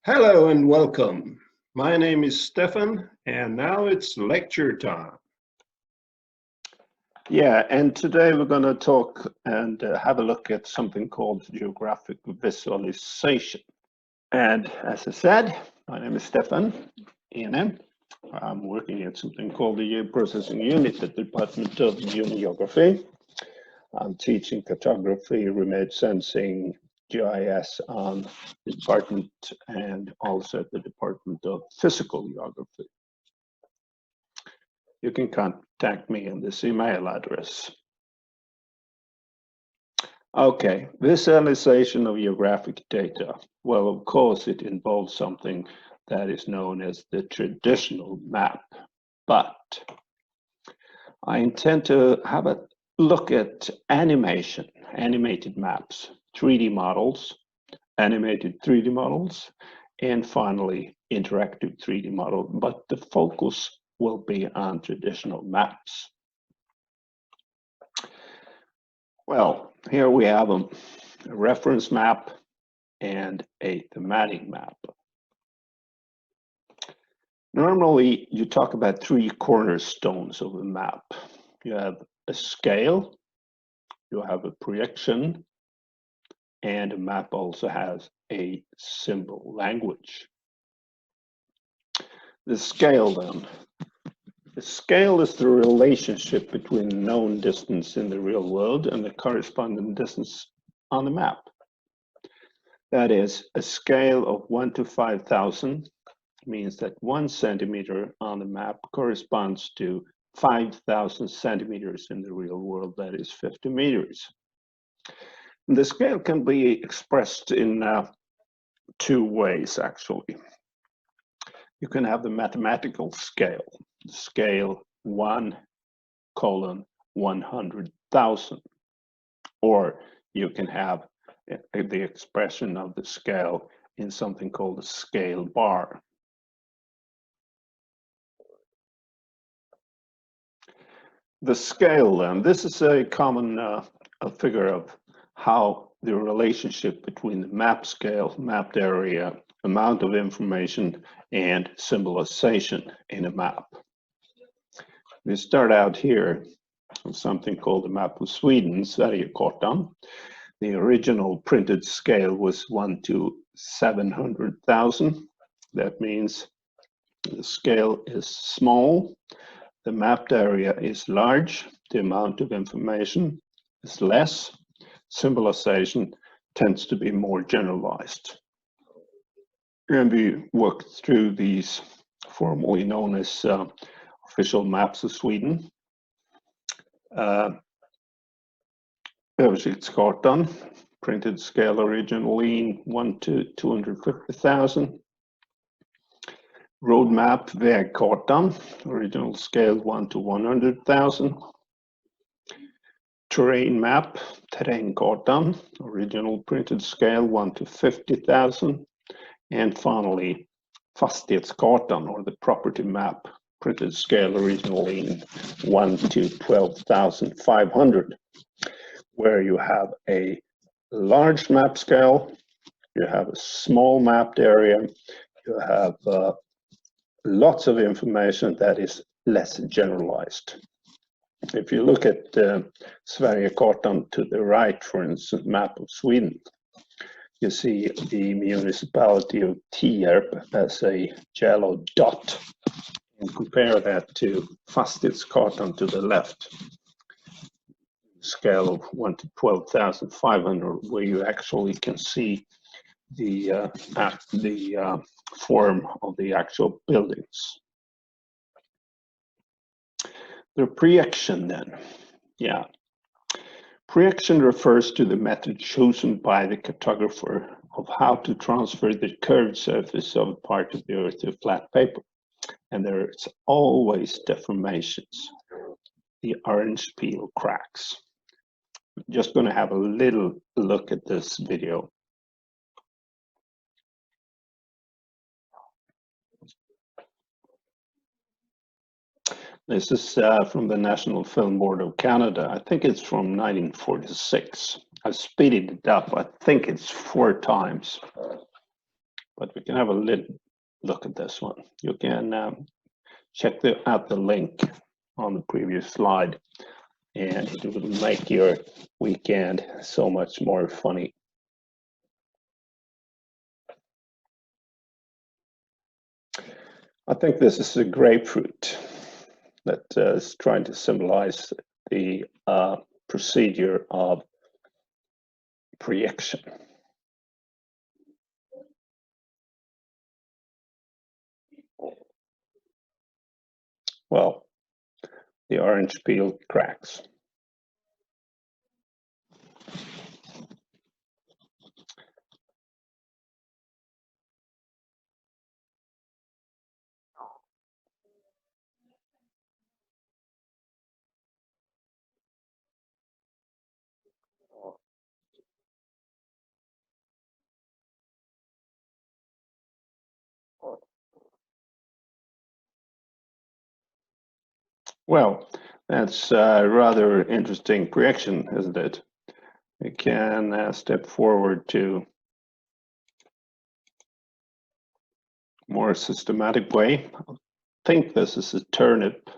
Hello and welcome. My name is Stefan and now it's lecture time. Yeah, and today we're going to talk and have a look at something called Geographic Visualization. And as I said, my name is Stefan Ene. I'm working at something called the Processing Unit at the Department of Geography. I'm teaching cartography, remote sensing, GIS on the department and also at the Department of Physical Geography. You can contact me on this email address. Okay, visualization of geographic data. Well, of course, it involves something that is known as the traditional map, but I intend to have a look at animated maps, 3D models, animated 3D models, and finally interactive 3D model, but the focus will be on traditional maps. Well, here we have a reference map and a thematic map. Normally, you talk about three cornerstones of a map. You have a scale, you have a preaction, and a map also has a symbol language. The scale then. The scale is the relationship between known distance in the real world and the corresponding distance on the map. That is, a scale of 1 to 5,000 means that 1 centimeter on the map corresponds to 5,000 centimeters in the real world, that is 50 meters. And the scale can be expressed in two ways, actually. You can have the mathematical scale, scale 1:100,000, or you can have the expression of the scale in something called a scale bar. The scale then, this is a common figure of how the relationship between the map scale, mapped area, amount of information, and symbolization in a map. We start out here with something called the map of Sweden, Sverigekartan. The original printed scale was 1 to 700,000. That means the scale is small, the mapped area is large, the amount of information is less, symbolization tends to be more generalized. And we worked through these formerly known as official maps of Sweden. Översiktskartan, printed scale originally 1 to 250,000. Road map, Vägkartan, original scale 1 to 100,000. Terrain map, Terrängkartan, original printed scale 1 to 50,000. And finally, Fastighetskartan, or the property map, printed scale originally 1 to 12,500, where you have a large map scale, you have a small mapped area, you have lots of information that is less generalized. If you look at Sverigekartan to the right, for instance, map of Sweden, you see the municipality of Tierp as a yellow dot, and compare that to Fastighetskartan to the left, scale of 1 to 12,500, where you actually can see the form of the actual buildings. The preaction then, yeah. Preaction refers to the method chosen by the cartographer of how to transfer the curved surface of a part of the earth to flat paper. And there's always deformations. The orange peel cracks. I'm just going to have a little look at this video. This is from the National Film Board of Canada. I think it's from 1946. I've speeded it up. I think it's 4 times, but we can have a little look at this one. You can check out the link on the previous slide, and it will make your weekend so much more funny. I think this is a grapefruit that is trying to symbolize the procedure of preaction. Well, the orange peel cracks. Well, that's a rather interesting preaction, isn't it? We can step forward to a more systematic way. I think this is a turnip.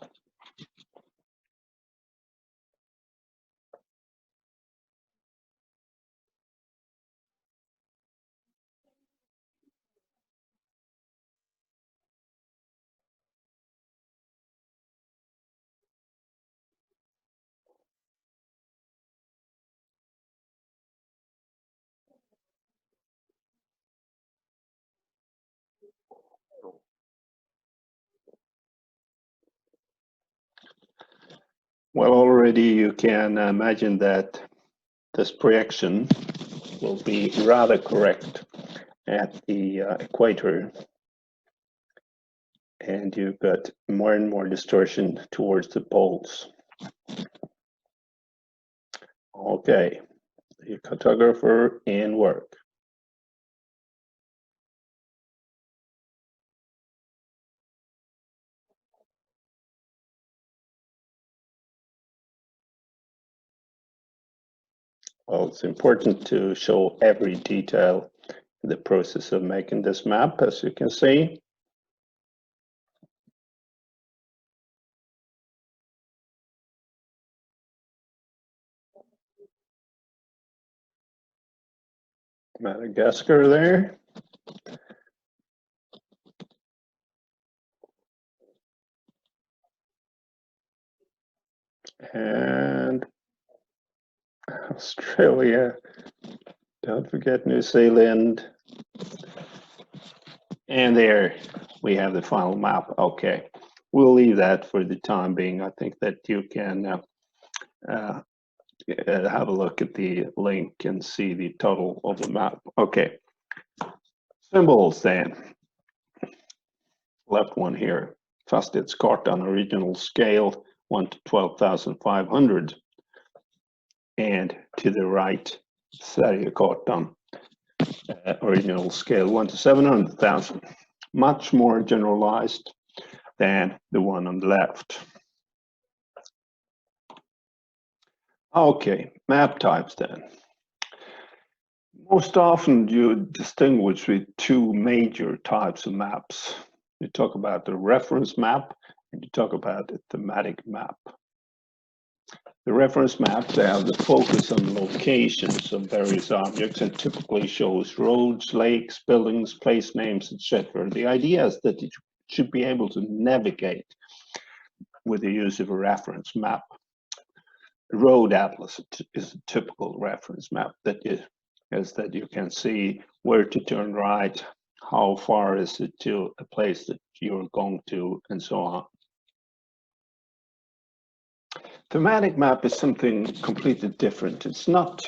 Well, already you can imagine that this preaction will be rather correct at the equator, and you've got more and more distortion towards the poles. Okay, the cartographer in work. Well, it's important to show every detail in the process of making this map, as you can see. Madagascar there. And Australia. Don't forget New Zealand. And there we have the final map. Okay, we'll leave that for the time being. I think that you can have a look at the link and see the total of the map. Okay, symbols then. Left one here. Fastighetskartan original scale 1 to 12,500. And to the right, Sverigekartan original scale 1 to 700,000. Much more generalized than the one on the left. Okay, map types then. Most often you distinguish with two major types of maps. You talk about the reference map and you talk about the thematic map. The reference maps, they have the focus on locations of various objects and typically shows roads, lakes, buildings, place names, etc. The idea is that you should be able to navigate with the use of a reference map. A road atlas is a typical reference map that you can see where to turn right, how far is it to a place that you're going to, and so on. Thematic map is something completely different. It's not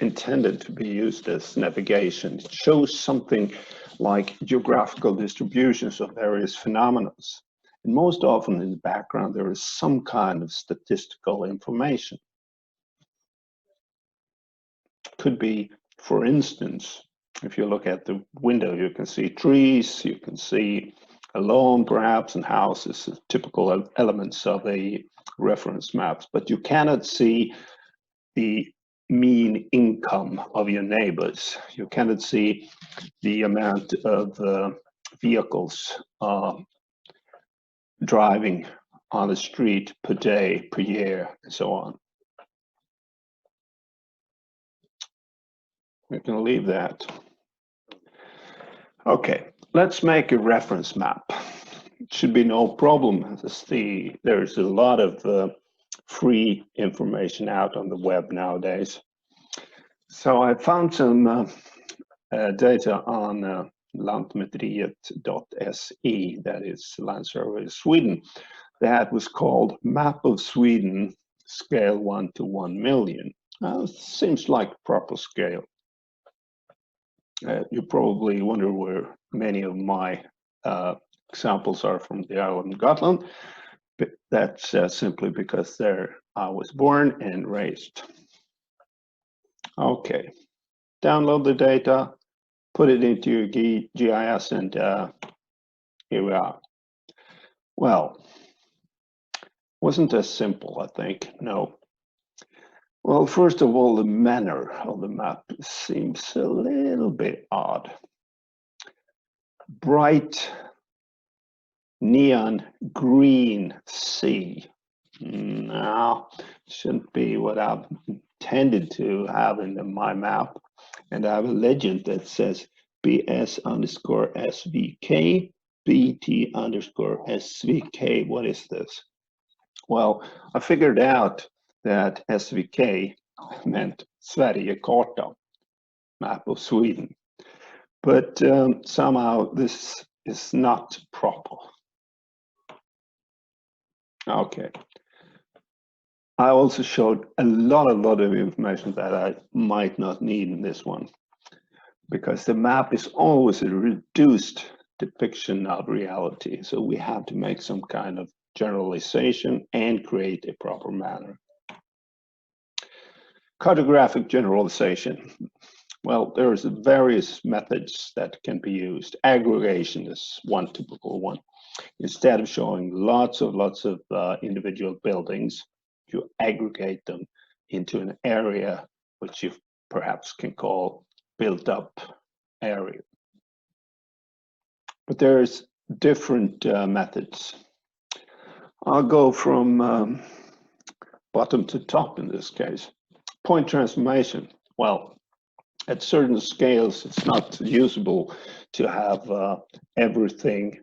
intended to be used as navigation. It shows something like geographical distributions of various phenomena. And most often in the background, there is some kind of statistical information. Could be, for instance, if you look at the window, you can see trees, you can see a lawn perhaps, and houses, typical elements of a reference maps, but you cannot see the mean income of your neighbors. You cannot see the amount of vehicles driving on the street per day, per year, and so on. We can leave that. Okay, let's make a reference map. It should be no problem. There's a lot of free information out on the web nowadays. So I found some data on lantmäteriet.se, that is Land Survey Sweden, that was called Map of Sweden, Scale 1 to 1 million. Seems like proper scale. You probably wonder where many of my examples are from the island Gotland. But that's simply because there I was born and raised. Okay, download the data, put it into your GIS, and here we are. Well, wasn't as simple, I think. No. Well, first of all, the manner of the map seems a little bit odd. Bright neon green sea. No, shouldn't be what I've intended to have in my map. And I have a legend that says BS_SVK, BT_SVK. What is this? Well, I figured out that SVK meant Sverigekarta, map of Sweden. But somehow this is not proper. Okay. I also showed a lot of information that I might not need in this one, because the map is always a reduced depiction of reality. So we have to make some kind of generalization and create a proper manner. Cartographic generalization. Well, there's various methods that can be used. Aggregation is one typical one. Instead of showing lots of individual buildings, you aggregate them into an area which you perhaps can call built up area. But there's different methods. I'll go from bottom to top in this case. Point transformation. Well, at certain scales, it's not usable to have everything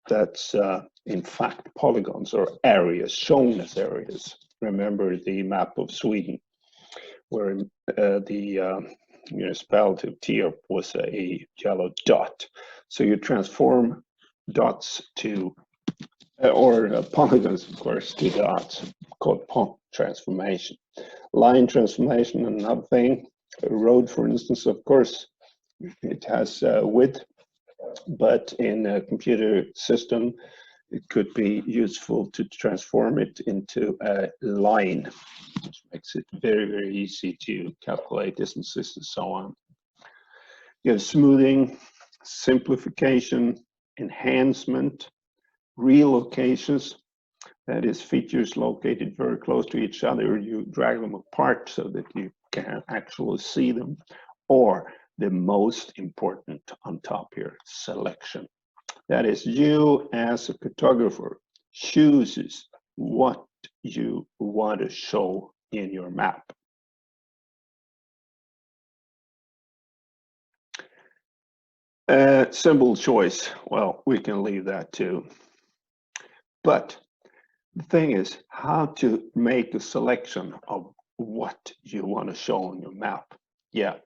that's in fact polygons or areas shown as areas. Remember the map of Sweden, where the municipality of Tierp was a yellow dot. So you transform dots to, or polygons, of course, to dots, called point transformation. Line transformation, another thing. A road, for instance, of course, it has width, but in a computer system, it could be useful to transform it into a line, which makes it very easy to calculate distances and so on. You have smoothing, simplification, enhancement, relocations. That is, features located very close to each other, you drag them apart so that you can actually see them. Or the most important on top here, selection. That is, you as a cartographer chooses what you want to show in your map. Symbol choice, well, we can leave that too. But the thing is how to make a selection of what you want to show on your map. Yeah,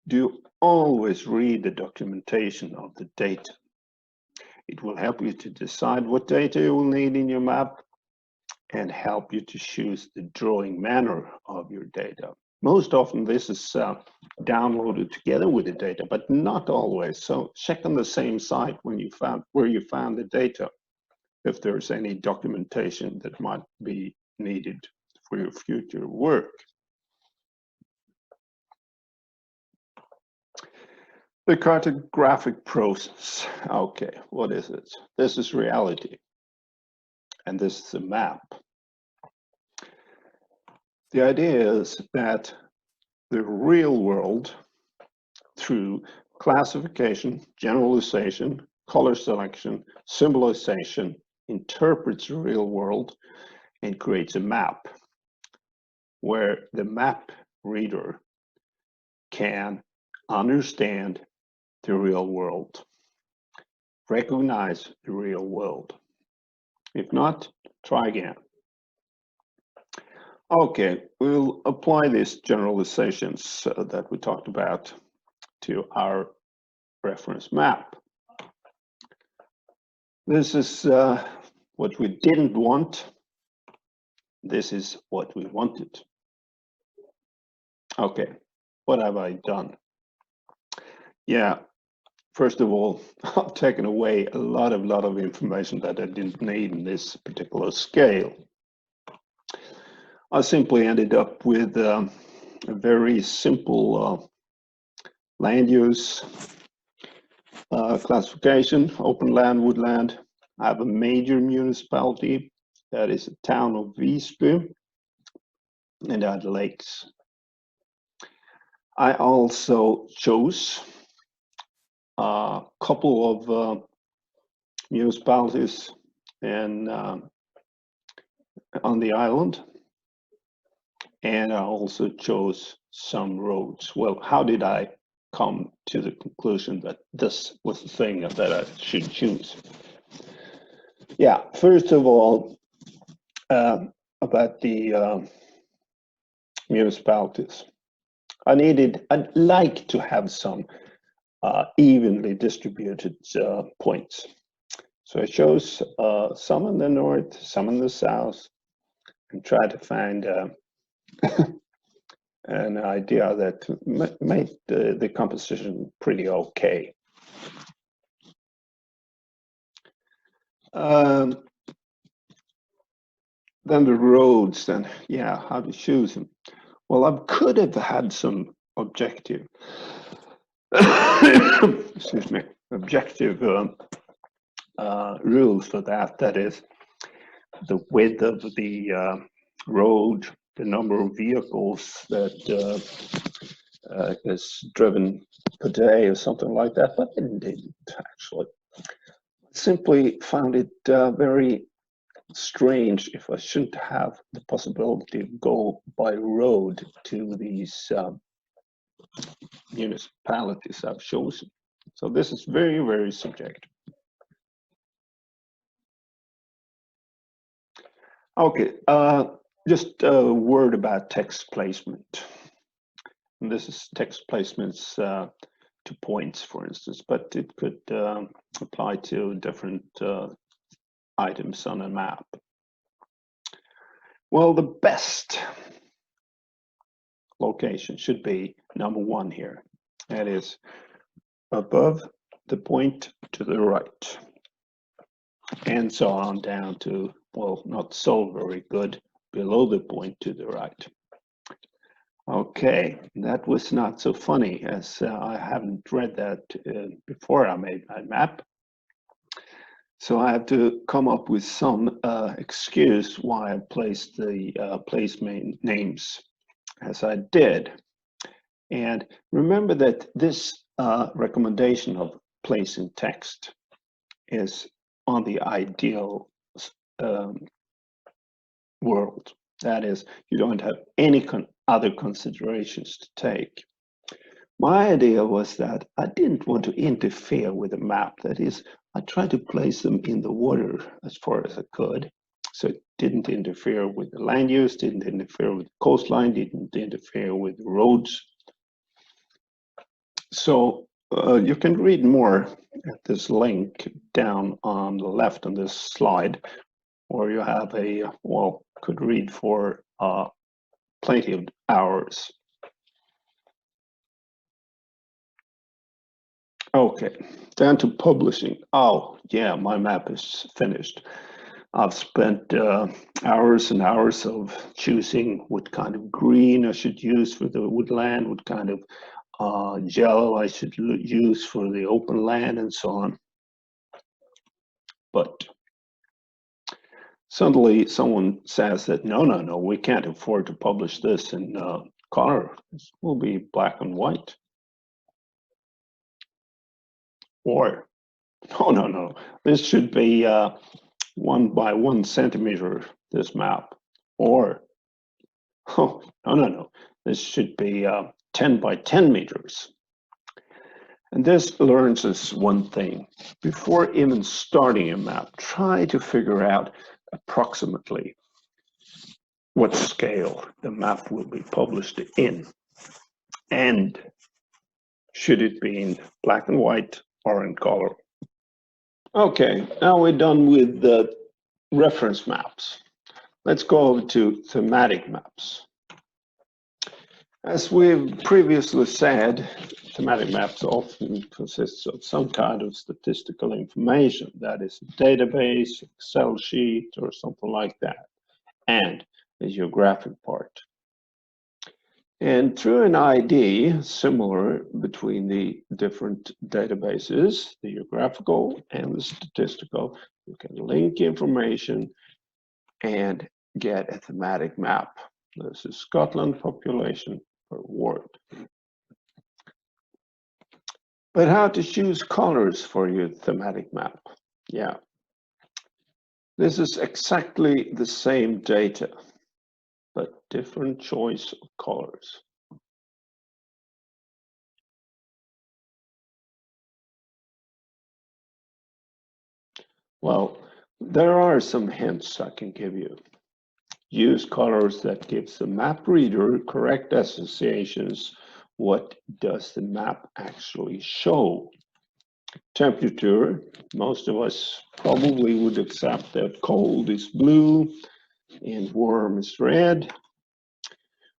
do always read the documentation of the data. It will help you to decide what data you will need in your map and help you to choose the drawing manner of your data. Most often this is downloaded together with the data, but not always. So check on the same site when you found where you found the data, if there's any documentation that might be needed for your future work. The cartographic process. Okay, what is it? This is reality, and this is a map. The idea is that the real world, through classification, generalization, color selection, symbolization, interprets the real world and creates a map where the map reader can understand the real world, recognize the real world. If not, try again. Okay, we'll apply these generalizations that we talked about to our reference map. This is what we didn't want. This is what we wanted. Okay, what have I done? Yeah, first of all, I've taken away a lot of information that I didn't need in this particular scale. I simply ended up with a very simple land use classification: open land, woodland. I have a major municipality, that is a town of Visby, and I had lakes. I also chose a couple of municipalities and on the island, and I also chose some roads. Well, how did I come to the conclusion that this was the thing that I should choose? Yeah, first of all, about the municipalities. I'd like to have some evenly distributed points. So I chose some in the north, some in the south, and tried to find an idea that made the composition pretty okay. Then the roads, then, yeah, how to choose them. Well, I could have had some objective, excuse me, objective rules for that. That is the width of the road, the number of vehicles that is driven per day or something like that, but I didn't actually. Simply found it very strange if I shouldn't have the possibility to go by road to these municipalities I've chosen. So this is very, very subjective. Okay, just a word about text placement. And this is text placements to points, for instance, but it could apply to different items on a map. Well, the best location should be number one here. That is above the point to the right. And so on down to, well, not so very good, below the point to the right. Okay, that was not so funny, as I haven't read that before I made my map. So I have to come up with some excuse why I placed the place names as I did. And remember that this recommendation of placing text is on the ideal world. That is, you don't have any other considerations to take. My idea was that I didn't want to interfere with the map. That is, I tried to place them in the water as far as I could. So it didn't interfere with the land use, didn't interfere with the coastline, didn't interfere with the roads. So you can read more at this link down on the left on this slide, or you have a, well, could read for plenty of hours. Okay, down to publishing. Oh, yeah, my map is finished. I've spent hours and hours of choosing what kind of green I should use for the woodland, what kind of yellow I should use for the open land, and so on. But Suddenly someone says that, no, we can't afford to publish this in color. This will be black and white. Or, no, this should be 1 by 1 centimeter, this map. Or, oh, no, this should be 10 by 10 meters. And this learns us one thing. Before even starting a map, try to figure out approximately what scale the map will be published in. And should it be in black and white or in color? Okay, now we're done with the reference maps. Let's go over to thematic maps. As we've previously said, thematic maps often consists of some kind of statistical information, that is a database, Excel sheet, or something like that, and a geographic part. And through an ID similar between the different databases, the geographical and the statistical, you can link information and get a thematic map. This is Scotland population per ward. But how to choose colors for your thematic map? Yeah, this is exactly the same data, but different choice of colors. Well, there are some hints I can give you. Use colors that gives the map reader correct associations. What does the map actually show? Temperature, most of us probably would accept that cold is blue and warm is red.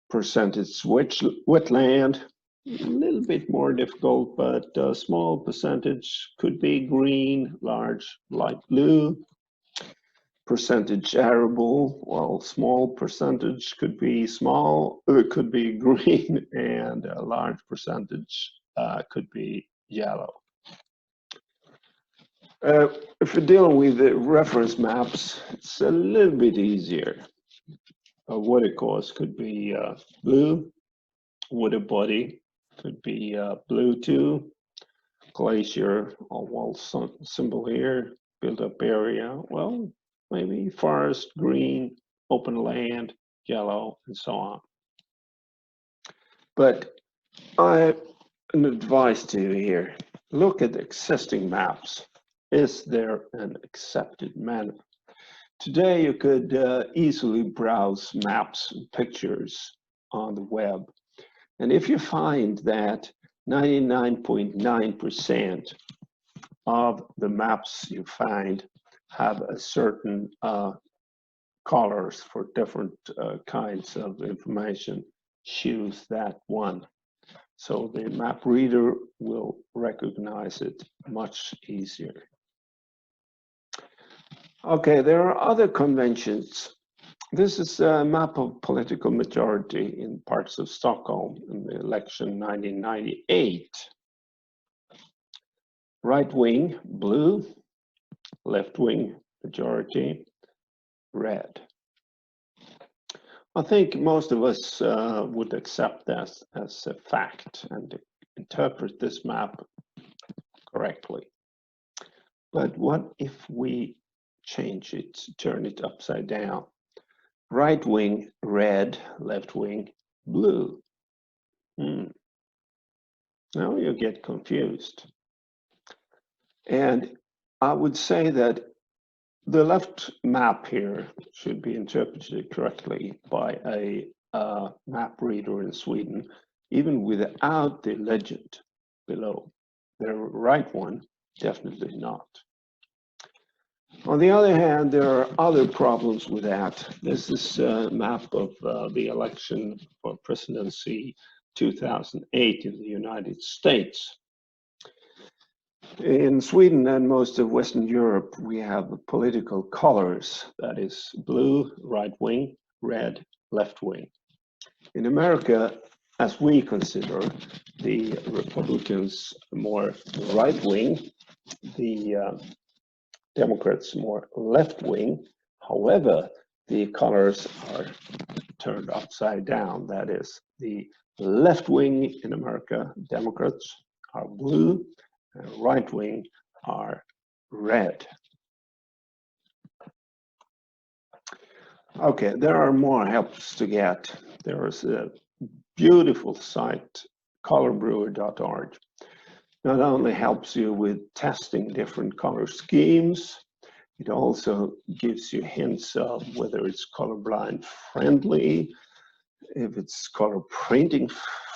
Percentage wetland, a little bit more difficult, but a small percentage could be green, large light blue. Percentage arable, well, small percentage could be small, it could be green, and a large percentage could be yellow. If you're dealing with the reference maps, it's a little bit easier. Water course could be blue, water body could be blue too, glacier, or well, symbol here, built up area, well, maybe forest, green, open land, yellow, and so on. But I have an advice to you here. Look at the existing maps. Is there an accepted manner? Today, you could easily browse maps and pictures on the web. And if you find that 99.9% of the maps you find have a certain colors for different kinds of information, choose that one. So the map reader will recognize it much easier. Okay, there are other conventions. This is a map of political majority in parts of Stockholm in the election 1998. Right wing, blue, left wing, majority, red. I think most of us would accept that as a fact and interpret this map correctly. But what if we change it, turn it upside down? Right wing, red, left wing, blue. Now you get confused. And I would say that the left map here should be interpreted correctly by a map reader in Sweden, even without the legend below. The right one, definitely not. On the other hand, there are other problems with that. This is a map of the election for presidency 2008 in the United States. In Sweden and most of Western Europe, we have political colors, that is blue, right wing, red, left wing. In America, as we consider, the Republicans more right wing, the Democrats more left wing. However, the colors are turned upside down. That is, the left wing in America, Democrats, are blue, and right wing are red. Okay, there are more helps to get. There is a beautiful site, colorbrewer.org. Not only helps you with testing different color schemes, it also gives you hints of whether it's colorblind friendly, if it's color printing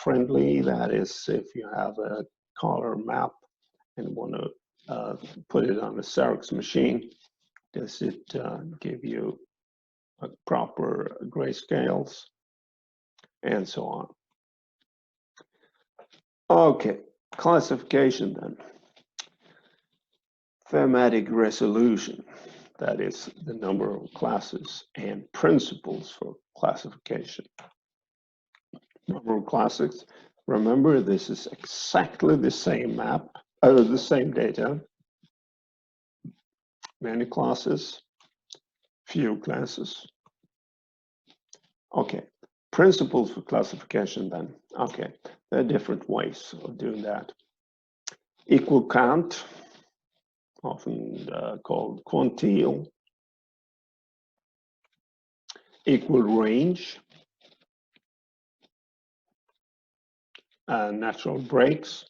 friendly, that is, if you have a color map and want to put it on a Xerox machine, does it give you proper grayscales, and so on. Okay, classification then. Thematic resolution, that is the number of classes and principles for classification. Number of classes, remember this is exactly the same map, the same data. Many classes, few classes. Okay, principles for classification then. Okay, there are different ways of doing that. Equal count, often called quantile. Equal range. Natural breaks.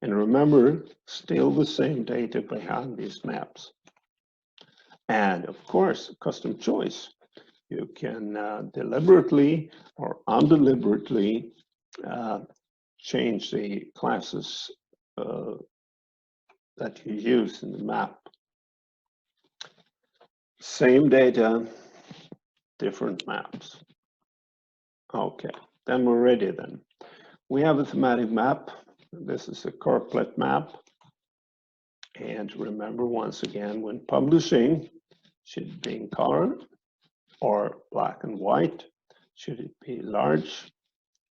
And remember, still the same data behind these maps. And of course, custom choice. You can deliberately or undeliberately change the classes that you use in the map. Same data, different maps. Okay, then we're ready then. We have a thematic map. This is a corporate map. And remember, once again, when publishing, should it be in color or black and white? Should it be large?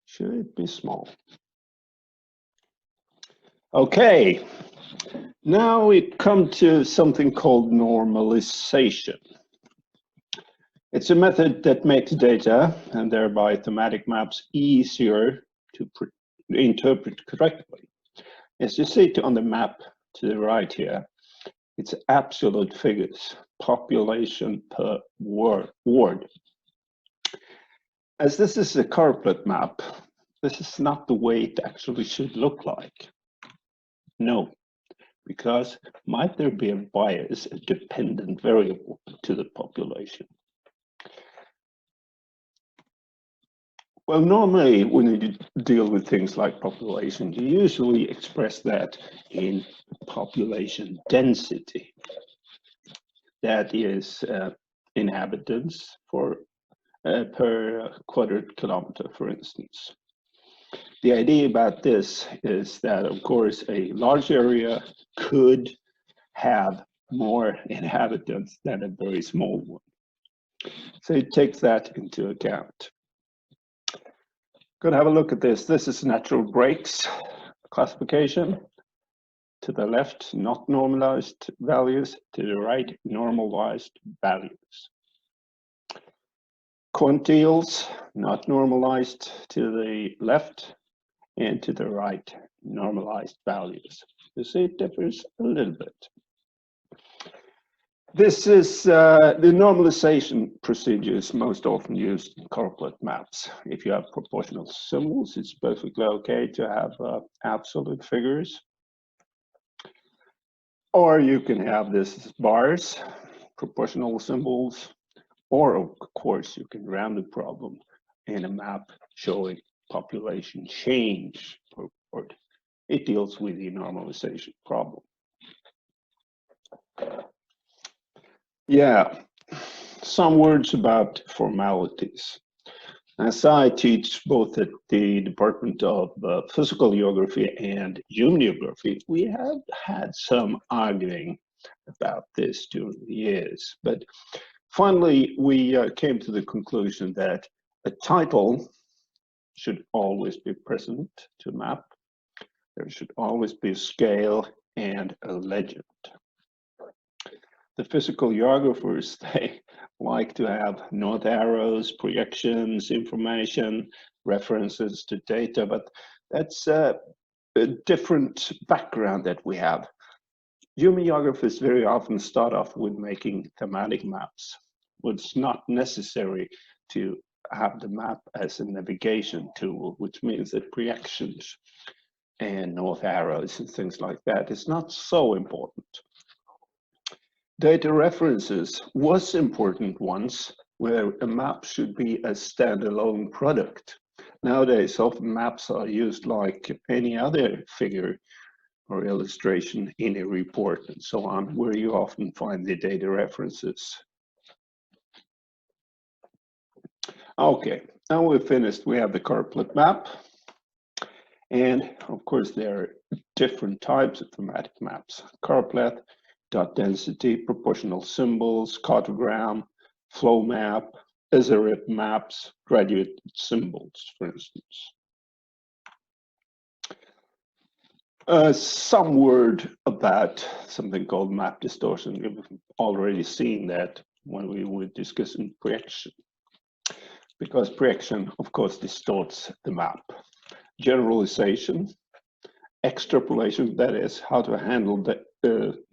Should it be small? Okay, now we come to something called normalization. It's a method that makes data and thereby thematic maps easier to interpret correctly. As you see on the map to the right here, it's absolute figures, population per ward. As this is a corporate map, this is not the way it actually should look like. No, because might there be a bias, a dependent variable to the population? Well, normally when you deal with things like population, you usually express that in population density. That is inhabitants per quadrate kilometer, for instance. The idea about this is that, of course, a large area could have more inhabitants than a very small one. So it takes that into account. Going to have a look at this. This is natural breaks classification. To the left, not normalized values. To the right, normalized values. Quantiles, not normalized to the left, and to the right, normalized values. You see it differs a little bit. This is the normalization procedures most often used in corporate maps. If you have proportional symbols, it's perfectly okay to have absolute figures. Or you can have this as bars, proportional symbols, or of course you can round the problem in a map showing population change per ward. It deals with the normalization problem. Yeah, some words about formalities. As I teach both at the Department of Physical Geography and Human Geography, we have had some arguing about this during the years. But finally, we came to the conclusion that a title should always be present to map. There should always be a scale and a legend. The physical geographers, they like to have north arrows, projections, information, references to data, but that's a different background that we have. Human geographers very often start off with making thematic maps. It's not necessary to have the map as a navigation tool, which means that projections and north arrows and things like that is not so important. Data references was important once, where a map should be a standalone product. Nowadays, often maps are used like any other figure or illustration in a report and so on, where you often find the data references. Okay, now we're finished. We have the carplet map. And of course, there are different types of thematic maps. Carplet, dot density, proportional symbols, cartogram, flow map, Azerip maps, graduate symbols, for instance. Some word about something called map distortion. You've already seen that when we were discussing Preaction. Because Preaction, of course, distorts the map. Generalization, extrapolation, that is how to handle the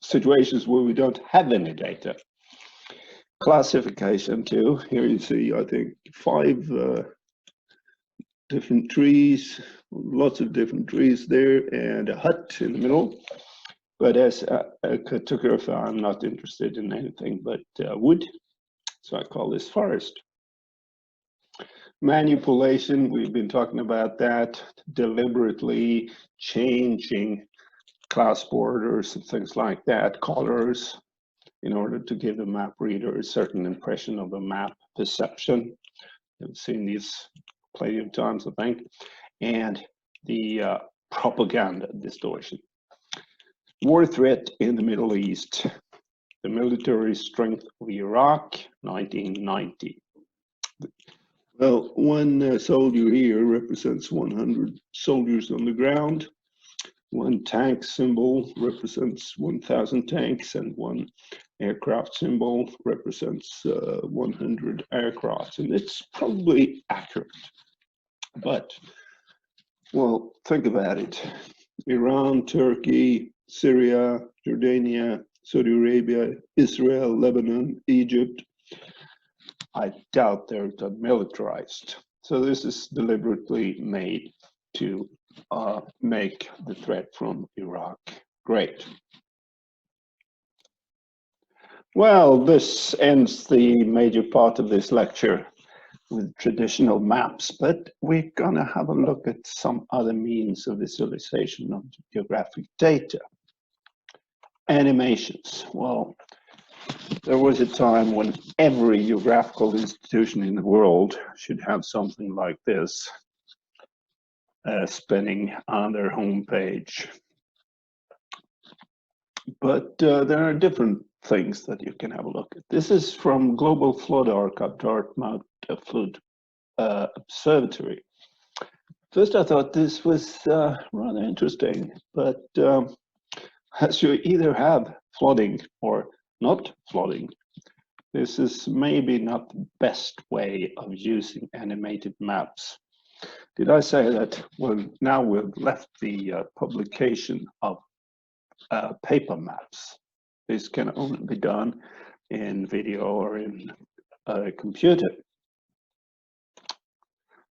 situations where we don't have any data. Classification too. Here you see, I think, 5 different trees, lots of different trees there, and a hut in the middle. But as a cartographer, I'm not interested in anything but wood, so I call this forest. Manipulation, we've been talking about that, deliberately changing class borders and things like that, colors, in order to give the map reader a certain impression of a map perception. You've seen these plenty of times, I think. And the propaganda distortion. War threat in the Middle East. The military strength of Iraq, 1990. Well, one soldier here represents 100 soldiers on the ground. One tank symbol represents 1,000 tanks, and one aircraft symbol represents 100 aircrafts. And it's probably accurate. But, well, think about it. Iran, Turkey, Syria, Jordania, Saudi Arabia, Israel, Lebanon, Egypt. I doubt they're militarized. So this is deliberately made to make the threat from Iraq great. Well, this ends the major part of this lecture with traditional maps, but we're gonna have a look at some other means of visualization of geographic data. Animations. Well, there was a time when every geographical institution in the world should have something like this spinning on their homepage. But there are different things that you can have a look at. This is from Global Flood Archive, Dartmouth Flood Observatory. First, I thought this was rather interesting, but as you either have flooding or not flooding, this is maybe not the best way of using animated maps. Did I say that? Well, now we've left the publication of paper maps. This can only be done in video or in a computer.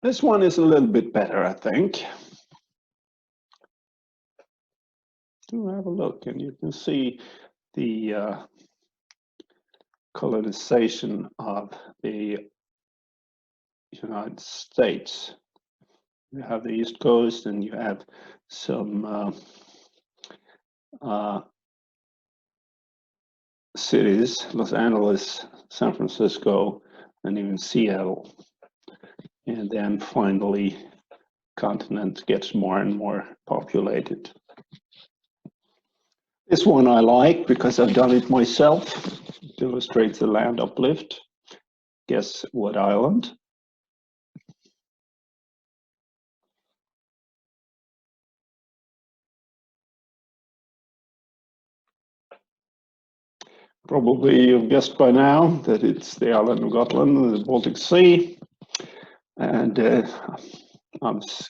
This one is a little bit better, I think. Do have a look, and you can see the colonization of the United States. You have the East Coast, and you have some cities, Los Angeles, San Francisco, and even Seattle. And then finally, continent gets more and more populated. This one I like because I've done it myself. It illustrates the land uplift. Guess what island? Probably you've guessed by now that it's the island of Gotland in the Baltic Sea. And I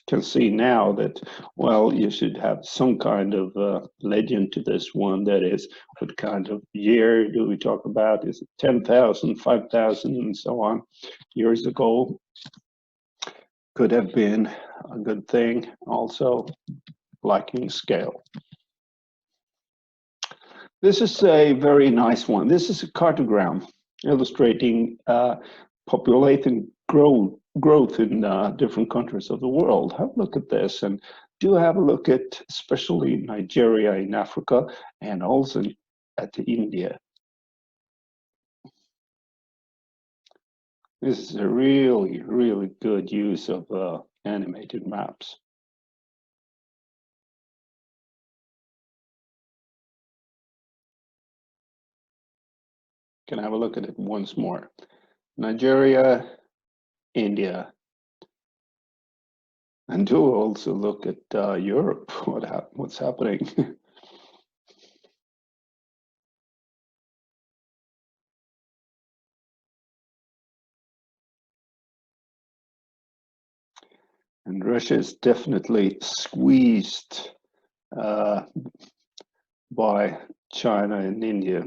can see now that, well, you should have some kind of legend to this one. That is, what kind of year do we talk about? Is it 10,000, 5,000, and so on years ago? Could have been a good thing. Also, liking scale. This is a very nice one. This is a cartogram illustrating population growth in different countries of the world. Have a look at this, and do have a look at especially Nigeria in Africa and also at India. This is a really, really good use of animated maps. Can I have a look at it once more? Nigeria, India. And do also look at Europe, what's happening. And Russia is definitely squeezed by China and India.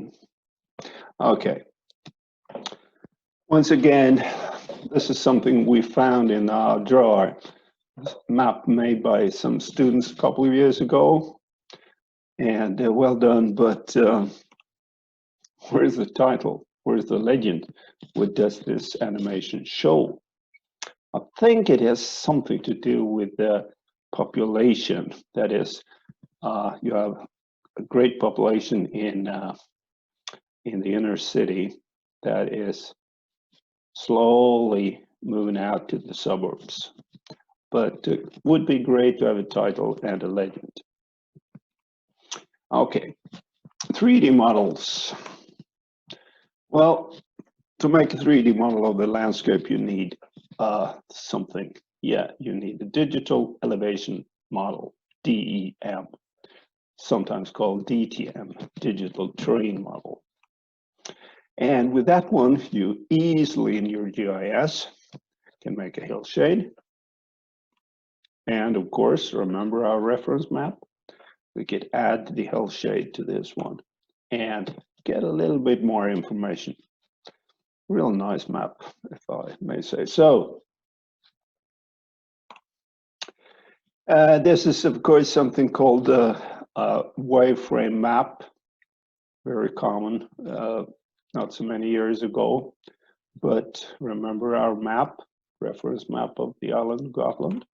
Okay. Once again, this is something we found in our drawer. Map made by some students a couple of years ago, and well done, but where's the title? Where's the legend? What does this animation show? I think it has something to do with the population. That is, you have a great population in the inner city that is slowly moving out to the suburbs. But it would be great to have a title and a legend. Okay, 3D models. Well, to make a 3D model of the landscape, you need something. Yeah, you need a digital elevation model, DEM, sometimes called DTM, digital terrain model. And with that one, you easily in your GIS can make a hillshade. And of course, remember our reference map? We could add the hillshade to this one and get a little bit more information. Real nice map, if I may say so. This is, of course, something called a wireframe map. Very common, not so many years ago. But remember our map, reference map of the island of Gotland?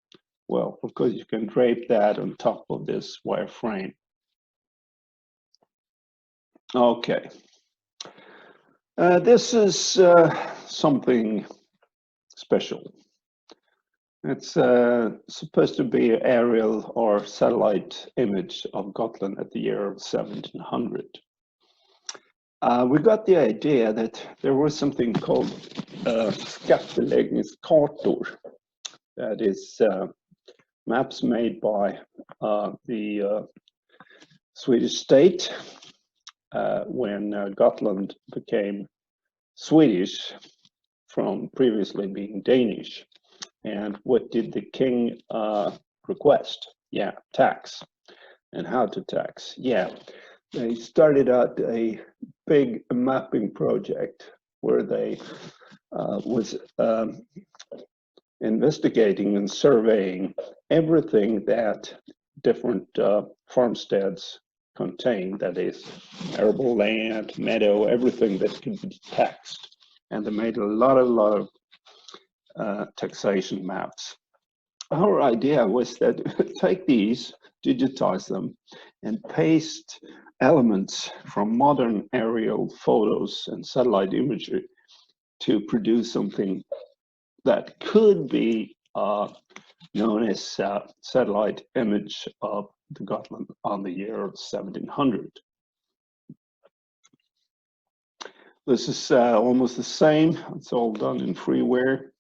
Well, of course, you can drape that on top of this wireframe. Okay. This is something special. It's supposed to be an aerial or satellite image of Gotland at the year of 1700. We got the idea that there was something called skattebeläggningskartor. That is maps made by the Swedish state when Gotland became Swedish from previously being Danish. And what did the king request? Yeah, tax. And how to tax? Yeah, they started out a big mapping project where they was investigating and surveying everything that different farmsteads contain, that is arable land, meadow, everything that can be taxed. And they made a lot of taxation maps. Our idea was that take these, digitize them, and paste elements from modern aerial photos and satellite imagery to produce something that could be known as satellite image of the Gotland on the year of 1700. This is almost the same. It's all done in freeware.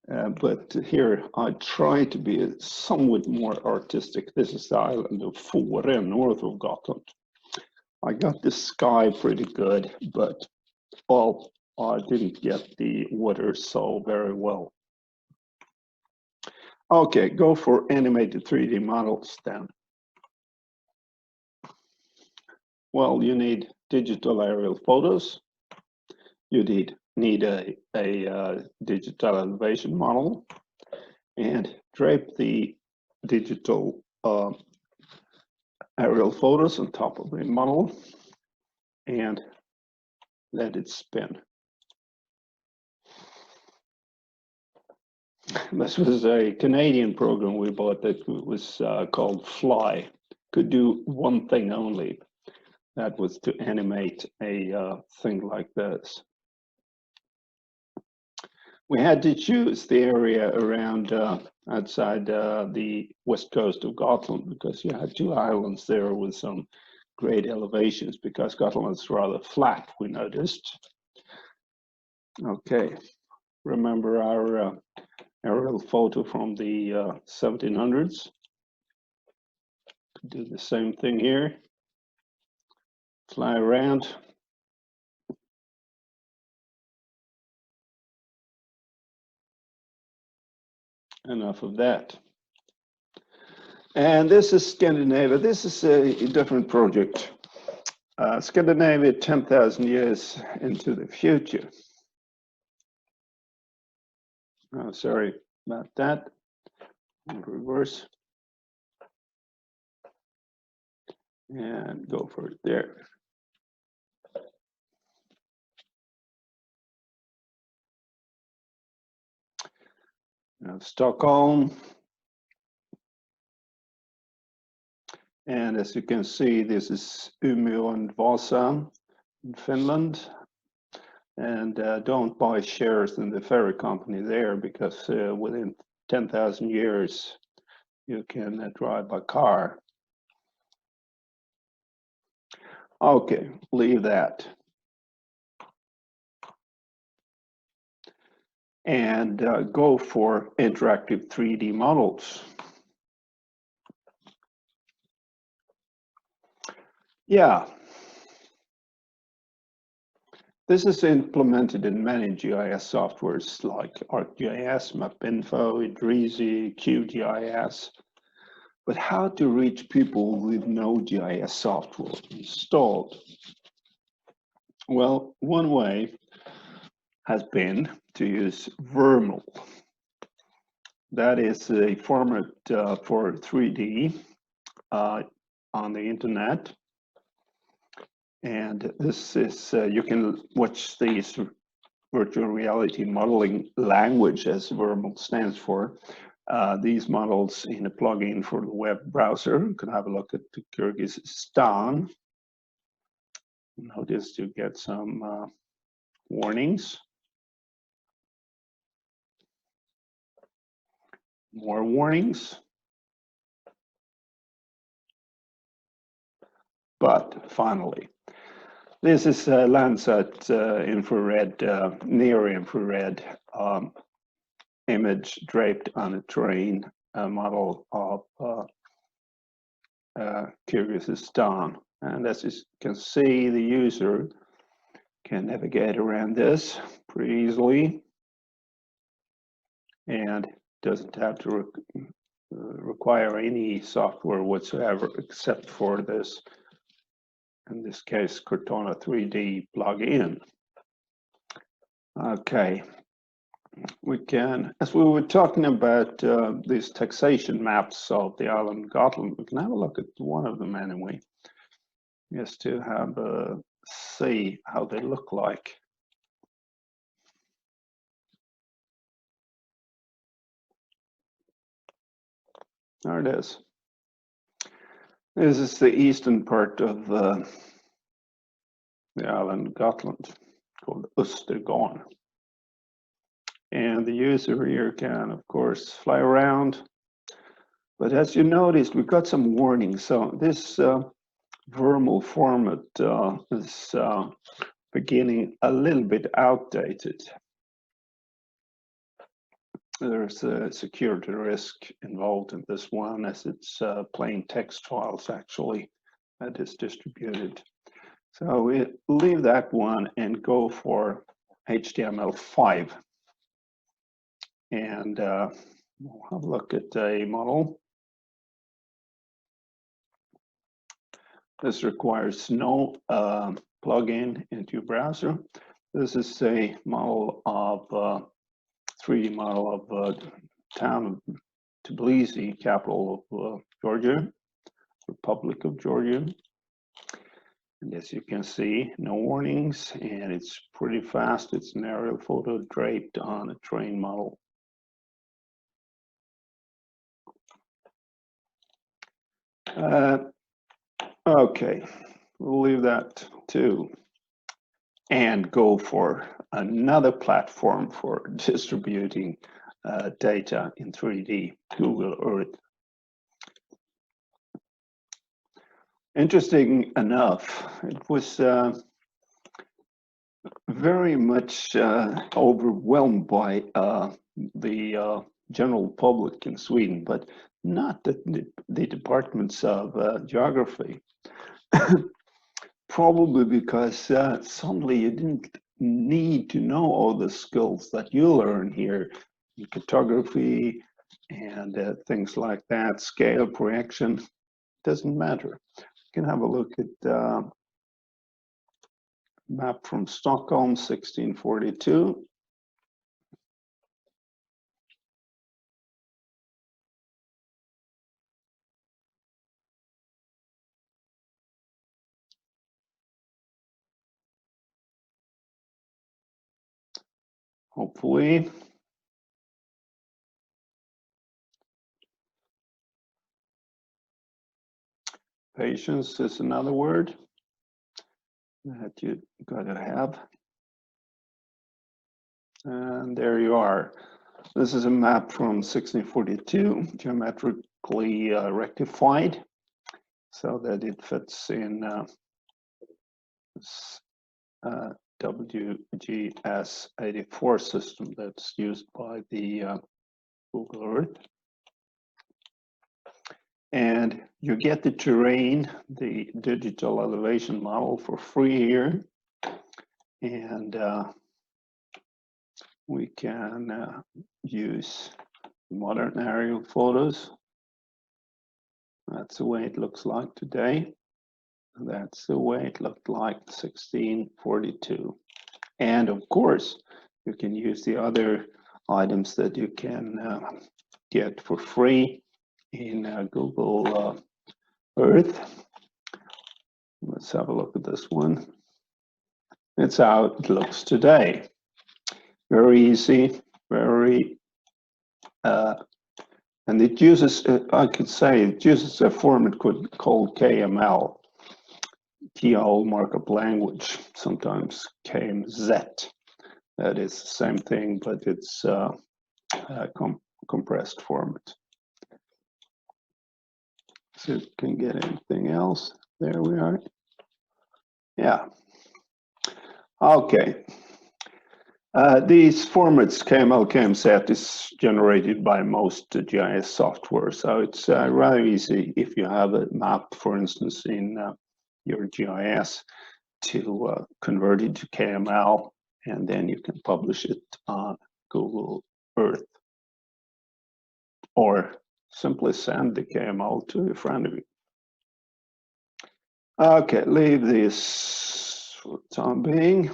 But here I try to be somewhat more artistic. This is the island of Fårö, north of Gotland. I got the sky pretty good, but I didn't get the water so very well. Okay, go for animated 3D models then. Well, you need digital aerial photos. You need a digital elevation model, and drape the digital aerial photos on top of the model and let it spin. This was a Canadian program we bought that was called Fly. Could do one thing only. That was to animate a thing like this. We had to choose the area around outside the west coast of Gotland because you had two islands there with some great elevations because Gotland is rather flat, we noticed. Okay, remember our aerial photo from the 1700s? Do the same thing here. Fly around. Enough of that. And this is Scandinavia. This is a different project. Scandinavia 10,000 years into the future. Oh, sorry about that. Reverse. And go for it there. Now, Stockholm. And as you can see, this is Umeå and Vasa in Finland. And don't buy shares in the ferry company there because within 10,000 years, you can drive by car. Okay, leave that. And go for interactive 3D models. Yeah. This is implemented in many GIS softwares like ArcGIS, MapInfo, Idrisi, QGIS. But how to reach people with no GIS software installed? Well, one way has been to use Vermal. That is a format for 3D on the internet. And this is, you can watch these virtual reality modeling language, as Vermal stands for. These models in a plugin for the web browser. You can have a look at the Kyrgyzstan. Notice you get some warnings. More warnings. But finally, this is a Landsat infrared, near infrared image draped on a terrain model of Kyrgyzstan. And as you can see, the user can navigate around this pretty easily and doesn't have to require any software whatsoever except for this, in this case, Cortana 3D plugin. Okay, we can, as we were talking about these taxation maps of the island Gotland, we can have a look at one of them anyway, just to have see how they look like. There it is. This is the eastern part of the island Gotland, called Östergarn. And the user here can, of course, fly around. But as you noticed, we've got some warnings. So this Vermal format is beginning a little bit outdated. There's a security risk involved in this one, as it's plain text files actually that is distributed. So we leave that one and go for HTML5. And we'll have a look at a model. This requires no plugin into your browser. This is a model of 3D model of town of Tbilisi, capital of Georgia, Republic of Georgia. And as you can see, no warnings, and it's pretty fast. It's an aerial photo draped on a train model. Okay, we'll leave that too, and go for another platform for distributing data in 3D, Google Earth. Interesting enough, it was very much overwhelmed by the general public in Sweden, but not the departments of geography. Probably because suddenly you didn't need to know all the skills that you learn here in cartography and things like that. Scale, preaction, doesn't matter. You can have a look at map from Stockholm, 1642. Hopefully. Patience is another word that you gotta have. And there you are. This is a map from 1642, geometrically rectified so that it fits in this WGS84 system that's used by the Google Earth. And you get the terrain, the digital elevation model for free here. And we can use modern aerial photos. That's the way it looks like today. That's the way it looked like 1642. And of course, you can use the other items that you can get for free in Google Earth. Let's have a look at this one. It's how it looks today. Very easy, very, and it uses, I could say, it uses a format called KML, Key-Hole Markup Language, sometimes KMZ. That is the same thing, but it's a compressed format. So you can get anything else. There we are. Yeah. Okay. These formats, KML, KMZ, is generated by most GIS software. So it's rather easy if you have a map, for instance, in your GIS to convert it to KML, and then you can publish it on Google Earth. Or simply send the KML to a friend of you. Okay, leave this for the time being.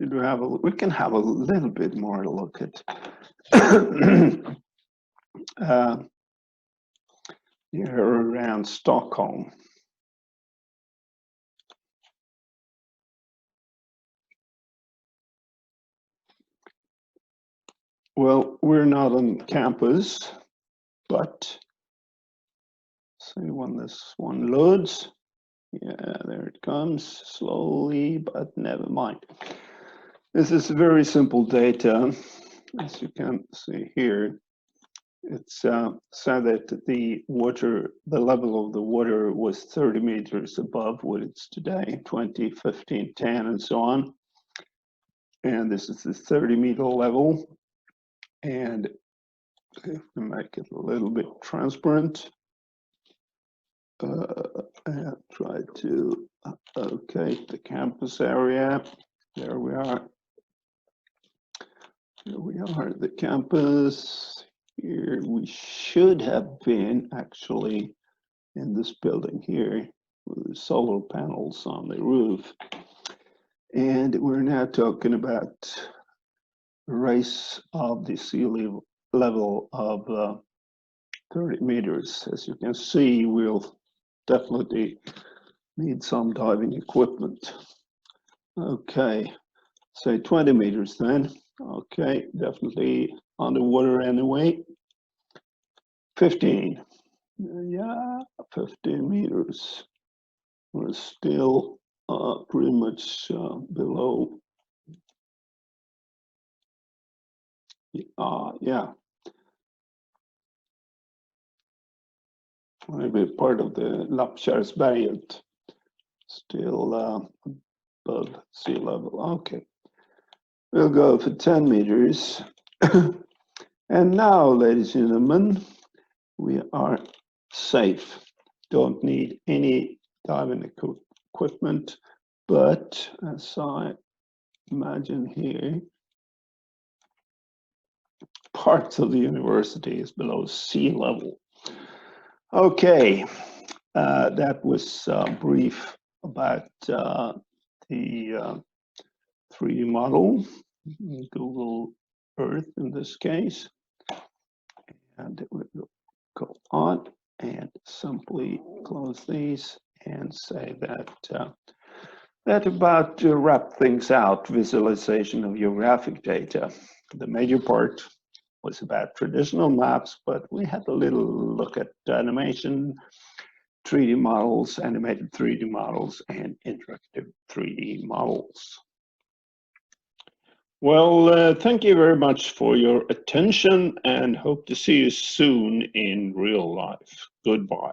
We can have a little bit more look at here around Stockholm. Well, we're not on campus, but see when this one loads. Yeah, there it comes, slowly, but never mind. This is very simple data, as you can see here. It's said that the level of the water was 30 meters above what it's today, 20, 15, 10, and so on. And this is the 30-meter level. And if we make it a little bit transparent, try to locate the campus area. There we are. Here we are at the campus. Here we should have been actually in this building here with the solar panels on the roof. And we're now talking about the rise of the sea level of 30 meters. As you can see, we'll definitely need some diving equipment. Okay, say 20 meters then. Okay, definitely underwater anyway. 15. Yeah, 15 meters. We're still pretty much below. Yeah. Maybe part of the Lappkärrsberget, still above sea level. Okay. We'll go for 10 meters. And now, ladies and gentlemen, we are safe. Don't need any diving equipment, but as I imagine here, parts of the university is below sea level. Okay, that was brief about the 3D model, Google Earth in this case. And we'll go on and simply close these and say that that about wrap things out, visualization of geographic data. The major part was about traditional maps, but we had a little look at animation, 3D models, animated 3D models, and interactive 3D models. Well, thank you very much for your attention and hope to see you soon in real life. Goodbye.